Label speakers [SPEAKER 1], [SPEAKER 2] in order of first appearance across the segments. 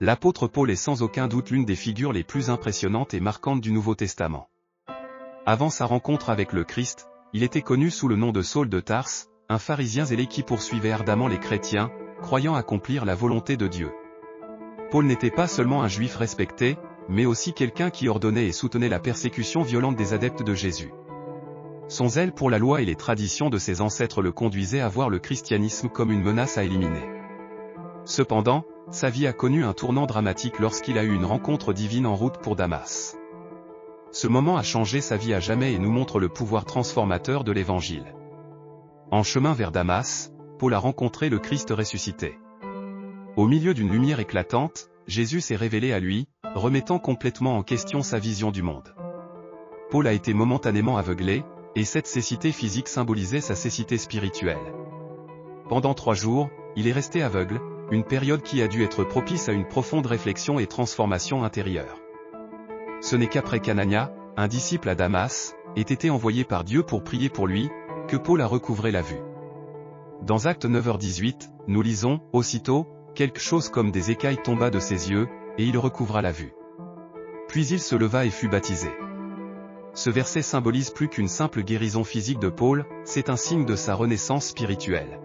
[SPEAKER 1] l'apôtre Paul est sans aucun doute l'une des figures les plus impressionnantes et marquantes du Nouveau Testament. Avant sa rencontre avec le Christ, il était connu sous le nom de Saul de Tarse, un pharisien zélé qui poursuivait ardemment les chrétiens, croyant accomplir la volonté de Dieu. Paul n'était pas seulement un juif respecté, mais aussi quelqu'un qui ordonnait et soutenait la persécution violente des adeptes de Jésus. Son zèle pour la loi et les traditions de ses ancêtres le conduisait à voir le christianisme comme une menace à éliminer. Cependant, sa vie a connu un tournant dramatique lorsqu'il a eu une rencontre divine en route pour Damas. Ce moment a changé sa vie à jamais et nous montre le pouvoir transformateur de l'Évangile. En chemin vers Damas, Paul a rencontré le Christ ressuscité. Au milieu d'une lumière éclatante, Jésus s'est révélé à lui, remettant complètement en question sa vision du monde. Paul a été momentanément aveuglé, et cette cécité physique symbolisait sa cécité spirituelle. Pendant 3 jours, il est resté aveugle, une période qui a dû être propice à une profonde réflexion et transformation intérieure. Ce n'est qu'après qu'Anania, un disciple à Damas, ait été envoyé par Dieu pour prier pour lui, que Paul a recouvré la vue. Dans Actes 9h18, nous lisons, « Aussitôt, quelque chose comme des écailles tomba de ses yeux, et il recouvra la vue. Puis il se leva et fut baptisé. » Ce verset symbolise plus qu'une simple guérison physique de Paul, c'est un signe de sa renaissance spirituelle.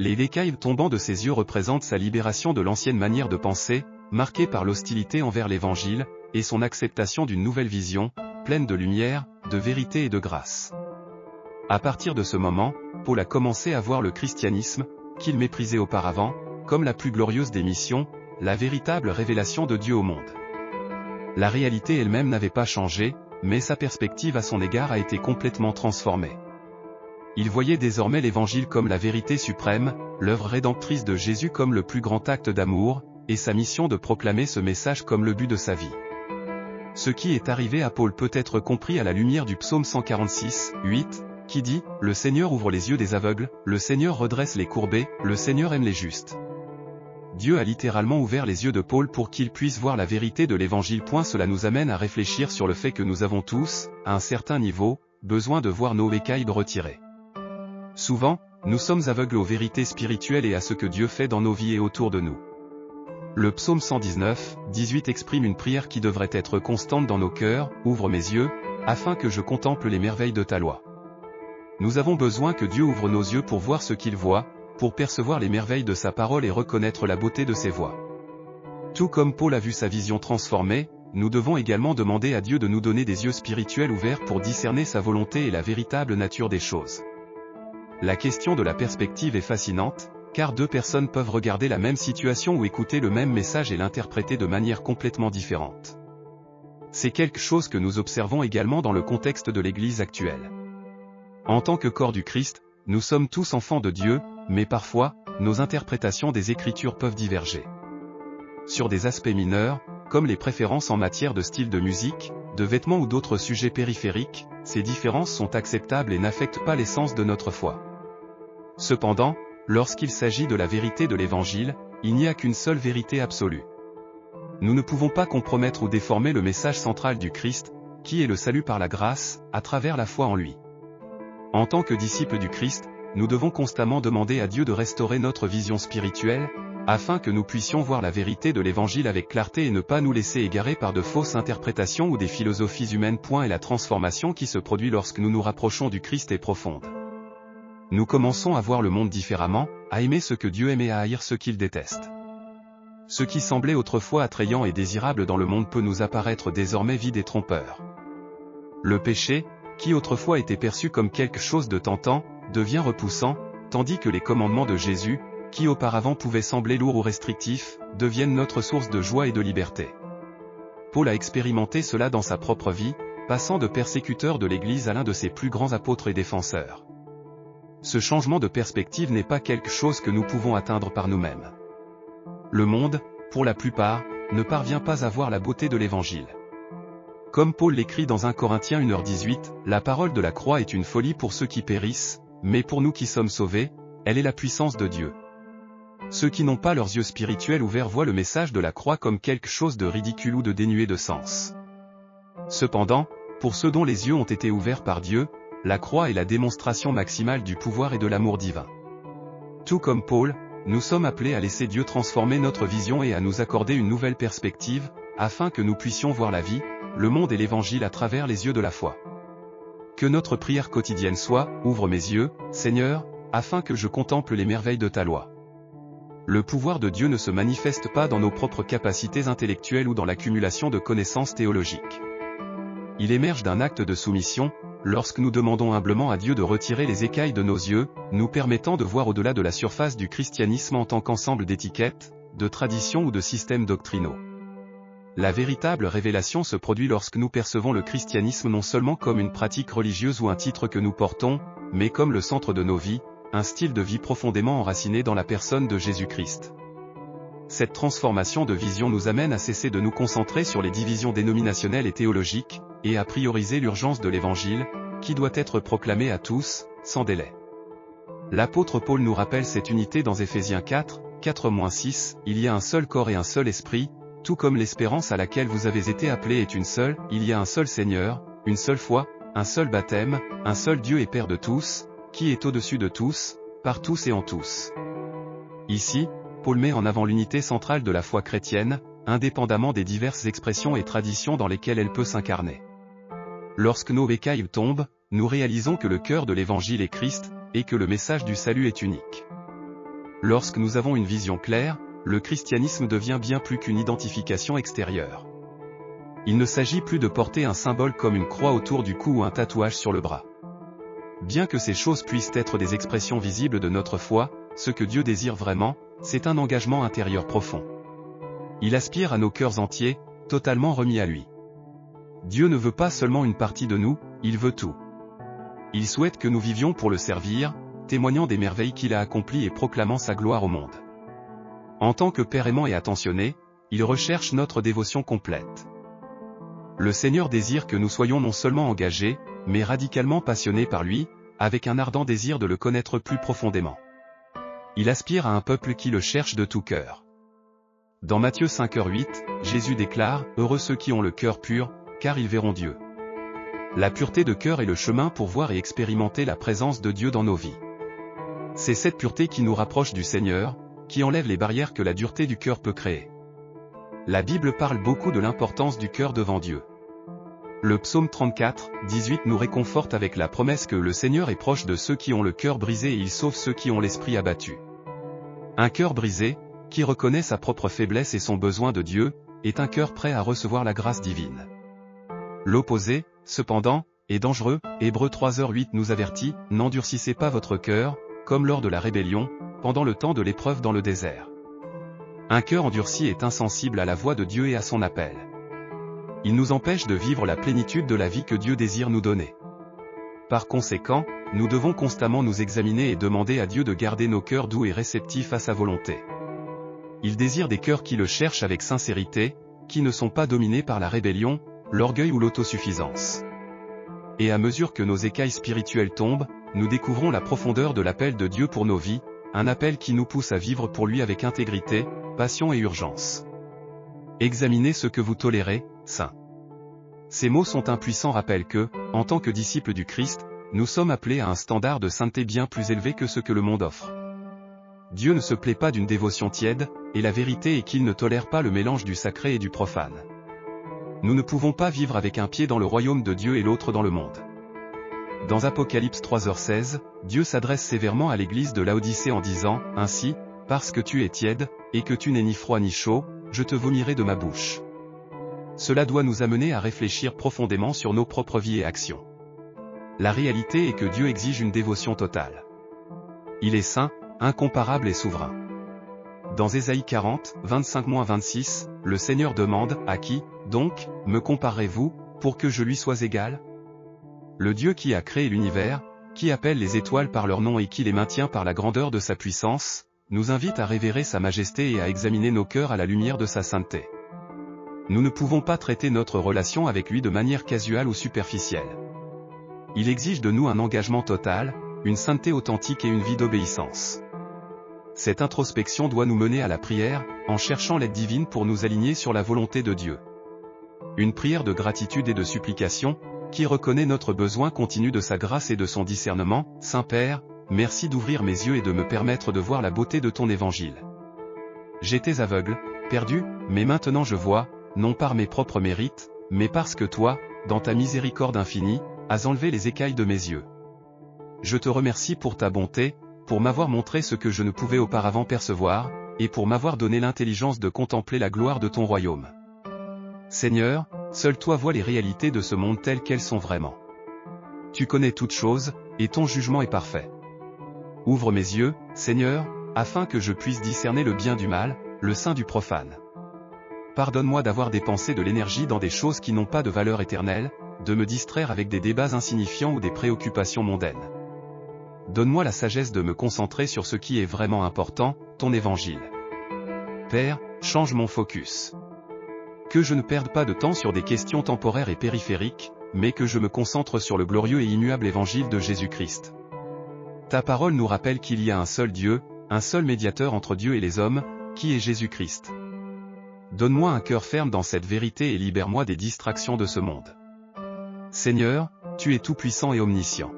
[SPEAKER 1] Les écailles tombant de ses yeux représentent sa libération de l'ancienne manière de penser, marquée par l'hostilité envers l'Évangile, et son acceptation d'une nouvelle vision, pleine de lumière, de vérité et de grâce. À partir de ce moment, Paul a commencé à voir le christianisme, qu'il méprisait auparavant, comme la plus glorieuse des missions, la véritable révélation de Dieu au monde. La réalité elle-même n'avait pas changé, mais sa perspective à son égard a été complètement transformée. Il voyait désormais l'Évangile comme la vérité suprême, l'œuvre rédemptrice de Jésus comme le plus grand acte d'amour, et sa mission de proclamer ce message comme le but de sa vie. Ce qui est arrivé à Paul peut être compris à la lumière du psaume 146, 8, qui dit « Le Seigneur ouvre les yeux des aveugles, le Seigneur redresse les courbés, le Seigneur aime les justes. » Dieu a littéralement ouvert les yeux de Paul pour qu'il puisse voir la vérité de l'Évangile. Cela nous amène à réfléchir sur le fait que nous avons tous, à un certain niveau, besoin de voir nos écailles retirées. Souvent, nous sommes aveugles aux vérités spirituelles et à ce que Dieu fait dans nos vies et autour de nous. Le psaume 119, 18 exprime une prière qui devrait être constante dans nos cœurs, « Ouvre mes yeux, afin que je contemple les merveilles de ta loi. » Nous avons besoin que Dieu ouvre nos yeux pour voir ce qu'il voit, pour percevoir les merveilles de sa parole et reconnaître la beauté de ses voies. Tout comme Paul a vu sa vision transformée, nous devons également demander à Dieu de nous donner des yeux spirituels ouverts pour discerner sa volonté et la véritable nature des choses. La question de la perspective est fascinante, car 2 personnes peuvent regarder la même situation ou écouter le même message et l'interpréter de manière complètement différente. C'est quelque chose que nous observons également dans le contexte de l'Église actuelle. En tant que corps du Christ, nous sommes tous enfants de Dieu, mais parfois, nos interprétations des Écritures peuvent diverger. Sur des aspects mineurs, comme les préférences en matière de style de musique, de vêtements ou d'autres sujets périphériques, ces différences sont acceptables et n'affectent pas l'essence de notre foi. Cependant, lorsqu'il s'agit de la vérité de l'Évangile, il n'y a qu'une seule vérité absolue. Nous ne pouvons pas compromettre ou déformer le message central du Christ, qui est le salut par la grâce, à travers la foi en lui. En tant que disciples du Christ, nous devons constamment demander à Dieu de restaurer notre vision spirituelle, afin que nous puissions voir la vérité de l'Évangile avec clarté et ne pas nous laisser égarer par de fausses interprétations ou des philosophies humaines. Et la transformation qui se produit lorsque nous nous rapprochons du Christ est profonde. Nous commençons à voir le monde différemment, à aimer ce que Dieu aime et à haïr ce qu'il déteste. Ce qui semblait autrefois attrayant et désirable dans le monde peut nous apparaître désormais vide et trompeur. Le péché, qui autrefois était perçu comme quelque chose de tentant, devient repoussant, tandis que les commandements de Jésus, qui auparavant pouvaient sembler lourds ou restrictifs, deviennent notre source de joie et de liberté. Paul a expérimenté cela dans sa propre vie, passant de persécuteur de l'Église à l'un de ses plus grands apôtres et défenseurs. Ce changement de perspective n'est pas quelque chose que nous pouvons atteindre par nous-mêmes. Le monde, pour la plupart, ne parvient pas à voir la beauté de l'Évangile. Comme Paul l'écrit dans 1 Corinthiens 1h18, la parole de la croix est une folie pour ceux qui périssent, mais pour nous qui sommes sauvés, elle est la puissance de Dieu. Ceux qui n'ont pas leurs yeux spirituels ouverts voient le message de la croix comme quelque chose de ridicule ou de dénué de sens. Cependant, pour ceux dont les yeux ont été ouverts par Dieu, la croix est la démonstration maximale du pouvoir et de l'amour divin. Tout comme Paul, nous sommes appelés à laisser Dieu transformer notre vision et à nous accorder une nouvelle perspective, afin que nous puissions voir la vie, le monde et l'Évangile à travers les yeux de la foi. Que notre prière quotidienne soit, ouvre mes yeux, Seigneur, afin que je contemple les merveilles de ta loi. Le pouvoir de Dieu ne se manifeste pas dans nos propres capacités intellectuelles ou dans l'accumulation de connaissances théologiques. Il émerge d'un acte de soumission, lorsque nous demandons humblement à Dieu de retirer les écailles de nos yeux, nous permettant de voir au-delà de la surface du christianisme en tant qu'ensemble d'étiquettes, de traditions ou de systèmes doctrinaux. La véritable révélation se produit lorsque nous percevons le christianisme non seulement comme une pratique religieuse ou un titre que nous portons, mais comme le centre de nos vies, un style de vie profondément enraciné dans la personne de Jésus-Christ. Cette transformation de vision nous amène à cesser de nous concentrer sur les divisions dénominationnelles et théologiques, et à prioriser l'urgence de l'Évangile, qui doit être proclamé à tous, sans délai. L'apôtre Paul nous rappelle cette unité dans Éphésiens 4, 4-6, il y a un seul corps et un seul esprit, tout comme l'espérance à laquelle vous avez été appelés est une seule, il y a un seul Seigneur, une seule foi, un seul baptême, un seul Dieu et Père de tous, qui est au-dessus de tous, par tous et en tous. Ici, Paul met en avant l'unité centrale de la foi chrétienne, indépendamment des diverses expressions et traditions dans lesquelles elle peut s'incarner. Lorsque nos écailles tombent, nous réalisons que le cœur de l'Évangile est Christ, et que le message du salut est unique. Lorsque nous avons une vision claire, le christianisme devient bien plus qu'une identification extérieure. Il ne s'agit plus de porter un symbole comme une croix autour du cou ou un tatouage sur le bras. Bien que ces choses puissent être des expressions visibles de notre foi, ce que Dieu désire vraiment, c'est un engagement intérieur profond. Il aspire à nos cœurs entiers, totalement remis à lui. Dieu ne veut pas seulement une partie de nous, il veut tout. Il souhaite que nous vivions pour le servir, témoignant des merveilles qu'il a accomplies et proclamant sa gloire au monde. En tant que Père aimant et attentionné, il recherche notre dévotion complète. Le Seigneur désire que nous soyons non seulement engagés, mais radicalement passionnés par lui, avec un ardent désir de le connaître plus profondément. Il aspire à un peuple qui le cherche de tout cœur. Dans Matthieu 5h8, Jésus déclare « Heureux ceux qui ont le cœur pur, car ils verront Dieu ». La pureté de cœur est le chemin pour voir et expérimenter la présence de Dieu dans nos vies. C'est cette pureté qui nous rapproche du Seigneur, qui enlève les barrières que la dureté du cœur peut créer. La Bible parle beaucoup de l'importance du cœur devant Dieu. Le psaume 34, 18 nous réconforte avec la promesse que le Seigneur est proche de ceux qui ont le cœur brisé et il sauve ceux qui ont l'esprit abattu. Un cœur brisé, qui reconnaît sa propre faiblesse et son besoin de Dieu, est un cœur prêt à recevoir la grâce divine. L'opposé, cependant, est dangereux. Hébreux 3h8 nous avertit, « N'endurcissez pas votre cœur, comme lors de la rébellion, pendant le temps de l'épreuve dans le désert. » Un cœur endurci est insensible à la voix de Dieu et à son appel. Il nous empêche de vivre la plénitude de la vie que Dieu désire nous donner. Par conséquent, nous devons constamment nous examiner et demander à Dieu de garder nos cœurs doux et réceptifs à sa volonté. Il désire des cœurs qui le cherchent avec sincérité, qui ne sont pas dominés par la rébellion, l'orgueil ou l'autosuffisance. Et à mesure que nos écailles spirituelles tombent, nous découvrons la profondeur de l'appel de Dieu pour nos vies, un appel qui nous pousse à vivre pour lui avec intégrité, passion et urgence. Examinez ce que vous tolérez, saints. Ces mots sont un puissant rappel que, en tant que disciples du Christ, nous sommes appelés à un standard de sainteté bien plus élevé que ce que le monde offre. Dieu ne se plaît pas d'une dévotion tiède, et la vérité est qu'il ne tolère pas le mélange du sacré et du profane. Nous ne pouvons pas vivre avec un pied dans le royaume de Dieu et l'autre dans le monde. Dans Apocalypse 3h16, Dieu s'adresse sévèrement à l'église de Laodicée en disant, « Ainsi, parce que tu es tiède, et que tu n'es ni froid ni chaud, je te vomirai de ma bouche. » Cela doit nous amener à réfléchir profondément sur nos propres vies et actions. La réalité est que Dieu exige une dévotion totale. Il est saint, incomparable et souverain. Dans Ésaïe 40, 25-26, le Seigneur demande, « À qui, donc, me comparez-vous, pour que je lui sois égal ?» Le Dieu qui a créé l'univers, qui appelle les étoiles par leur nom et qui les maintient par la grandeur de sa puissance, nous invite à révérer sa majesté et à examiner nos cœurs à la lumière de sa sainteté. Nous ne pouvons pas traiter notre relation avec lui de manière casuale ou superficielle. Il exige de nous un engagement total, une sainteté authentique et une vie d'obéissance. Cette introspection doit nous mener à la prière, en cherchant l'aide divine pour nous aligner sur la volonté de Dieu. Une prière de gratitude et de supplication, qui reconnaît notre besoin continu de sa grâce et de son discernement. Saint-Père, merci d'ouvrir mes yeux et de me permettre de voir la beauté de ton évangile. J'étais aveugle, perdu, mais maintenant je vois, non par mes propres mérites, mais parce que toi, dans ta miséricorde infinie, as enlevé les écailles de mes yeux. Je te remercie pour ta bonté, pour m'avoir montré ce que je ne pouvais auparavant percevoir, et pour m'avoir donné l'intelligence de contempler la gloire de ton royaume. Seigneur, seul toi vois les réalités de ce monde telles qu'elles sont vraiment. Tu connais toutes choses, et ton jugement est parfait. Ouvre mes yeux, Seigneur, afin que je puisse discerner le bien du mal, le saint du profane. Pardonne-moi d'avoir dépensé de l'énergie dans des choses qui n'ont pas de valeur éternelle, de me distraire avec des débats insignifiants ou des préoccupations mondaines. Donne-moi la sagesse de me concentrer sur ce qui est vraiment important, ton évangile. Père, change mon focus. Que je ne perde pas de temps sur des questions temporaires et périphériques, mais que je me concentre sur le glorieux et immuable évangile de Jésus-Christ. Ta parole nous rappelle qu'il y a un seul Dieu, un seul médiateur entre Dieu et les hommes, qui est Jésus-Christ. Donne-moi un cœur ferme dans cette vérité et libère-moi des distractions de ce monde. Seigneur, tu es tout-puissant et omniscient.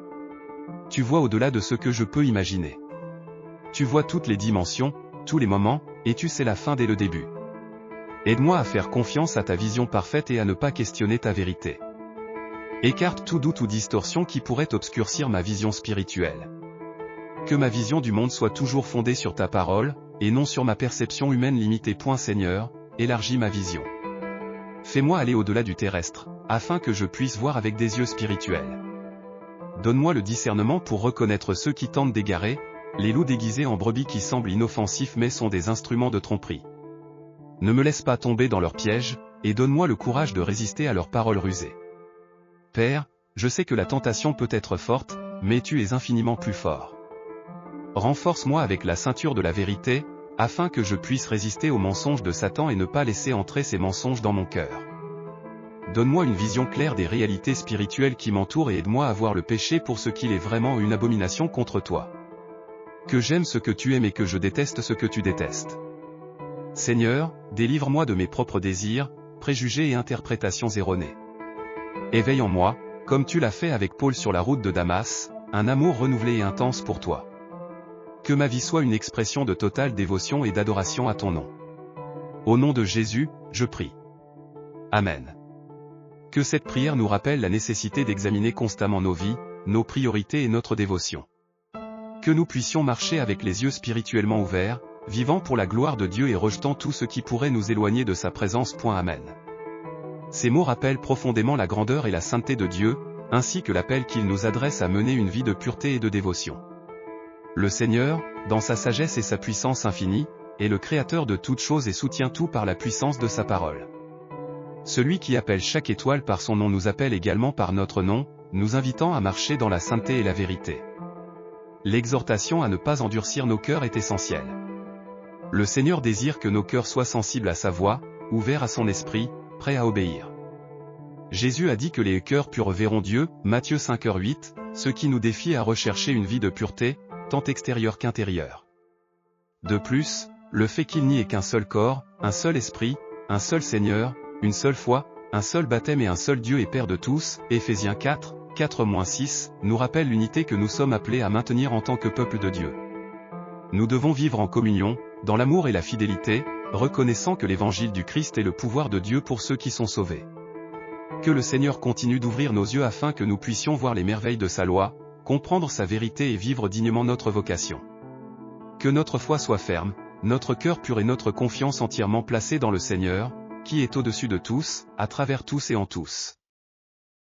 [SPEAKER 1] Tu vois au-delà de ce que je peux imaginer. Tu vois toutes les dimensions, tous les moments, et tu sais la fin dès le début. Aide-moi à faire confiance à ta vision parfaite et à ne pas questionner ta vérité. Écarte tout doute ou distorsion qui pourrait obscurcir ma vision spirituelle. Que ma vision du monde soit toujours fondée sur ta parole, et non sur ma perception humaine limitée. Seigneur, élargis ma vision. Fais-moi aller au-delà du terrestre, afin que je puisse voir avec des yeux spirituels. Donne-moi le discernement pour reconnaître ceux qui tentent d'égarer, les loups déguisés en brebis qui semblent inoffensifs mais sont des instruments de tromperie. Ne me laisse pas tomber dans leurs pièges, et donne-moi le courage de résister à leurs paroles rusées. Père, je sais que la tentation peut être forte, mais tu es infiniment plus fort. Renforce-moi avec la ceinture de la vérité, afin que je puisse résister aux mensonges de Satan et ne pas laisser entrer ces mensonges dans mon cœur. Donne-moi une vision claire des réalités spirituelles qui m'entourent et aide-moi à voir le péché pour ce qu'il est vraiment, une abomination contre toi. Que j'aime ce que tu aimes et que je déteste ce que tu détestes. Seigneur, délivre-moi de mes propres désirs, préjugés et interprétations erronées. Éveille en moi, comme tu l'as fait avec Paul sur la route de Damas, un amour renouvelé et intense pour toi. Que ma vie soit une expression de totale dévotion et d'adoration à ton nom. Au nom de Jésus, je prie. Amen. Que cette prière nous rappelle la nécessité d'examiner constamment nos vies, nos priorités et notre dévotion. Que nous puissions marcher avec les yeux spirituellement ouverts, vivant pour la gloire de Dieu et rejetant tout ce qui pourrait nous éloigner de sa présence. Amen. Ces mots rappellent profondément la grandeur et la sainteté de Dieu, ainsi que l'appel qu'il nous adresse à mener une vie de pureté et de dévotion. Le Seigneur, dans sa sagesse et sa puissance infinie, est le Créateur de toutes choses et soutient tout par la puissance de sa parole. Celui qui appelle chaque étoile par son nom nous appelle également par notre nom, nous invitant à marcher dans la sainteté et la vérité. L'exhortation à ne pas endurcir nos cœurs est essentielle. Le Seigneur désire que nos cœurs soient sensibles à sa voix, ouverts à son esprit, prêts à obéir. Jésus a dit que les cœurs purs verront Dieu, Matthieu 5h8, ce qui nous défie à rechercher une vie de pureté, tant extérieure qu'intérieure. De plus, le fait qu'il n'y ait qu'un seul corps, un seul esprit, un seul Seigneur, une seule foi, un seul baptême et un seul Dieu et Père de tous, Éphésiens 4, 4-6, nous rappelle l'unité que nous sommes appelés à maintenir en tant que peuple de Dieu. Nous devons vivre en communion, dans l'amour et la fidélité, reconnaissant que l'évangile du Christ est le pouvoir de Dieu pour ceux qui sont sauvés. Que le Seigneur continue d'ouvrir nos yeux afin que nous puissions voir les merveilles de sa loi, comprendre sa vérité et vivre dignement notre vocation. Que notre foi soit ferme, notre cœur pur et notre confiance entièrement placée dans le Seigneur, qui est au-dessus de tous, à travers tous et en tous.